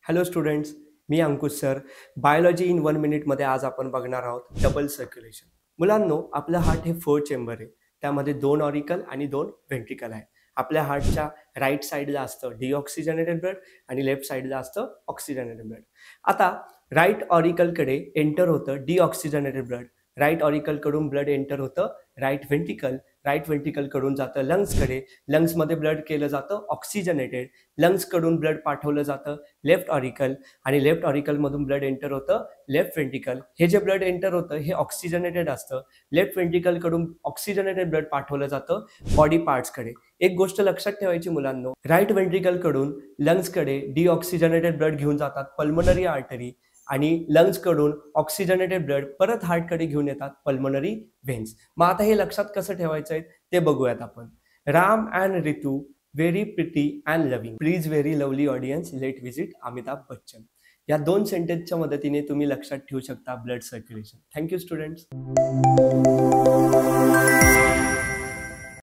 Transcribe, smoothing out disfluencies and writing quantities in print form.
Hello students, me Ankush sir. Biology in 1 मिनिटमध्ये आज आपण बघणार आहोत डबल सर्क्युलेशन. मुलांनो, आपलं हार्ट हे 4 चेंबर आहे. त्यामध्ये 2 ऑरिकल आणि 2 व्हेंट्रिकल आहे. आपल्या हार्टच्या राईट साईडला असतं डिऑक्सिजनेटेड ब्लड आणि लेफ्ट साईडला असतं ऑक्सिजनेटेड ब्लड. आता राईट ऑरिकलकडे एंटर होतं डिऑक्सिजनेटेड ब्लड. राईट ऑरिकलकडून ब्लड एंटर होतं राईट व्हेंट्रिकल. राईट व्हेंट्रिकलकडून जातं लंग्सकडे. लंग्समध्ये ब्लड केलं जातं ऑक्सिजनेटेड. लंग्सकडून ब्लड पाठवलं जातं लेफ्ट ऑरिकल आणि लेफ्ट ऑरिकलमधून ब्लड एंटर होतं लेफ्ट व्हेंट्रिकल. हे जे ब्लड एंटर होतं हे ऑक्सिजनेटेड असतं. लेफ्ट व्हेंट्रिकलकडून ऑक्सिजनेटेड ब्लड पाठवलं जातं बॉडी पार्ट्सकडे. एक गोष्ट लक्षात ठेवायची मुलांनो, राईट व्हेंट्रिकलकडून लंग्सकडे डिऑक्सिजनेटेड ब्लड घेऊन जातात पल्मोनरी आर्टरी आणि लंग्सकडून ऑक्सिजनेटेड ब्लड परत हार्टकडे घेऊन येतात पल्मोनरी व्हेन्स. मग आता हे लक्षात कसं ठेवायचं आहे ते बघूयात आपण. Ram and Ritu very pretty and loving. Please very lovely audience let visit Amitabh Bachchan. या 2 सेंटेन्सच्या मदतीने तुम्ही लक्षात ठेवू शकता ब्लड सर्क्युलेशन. Thank you students.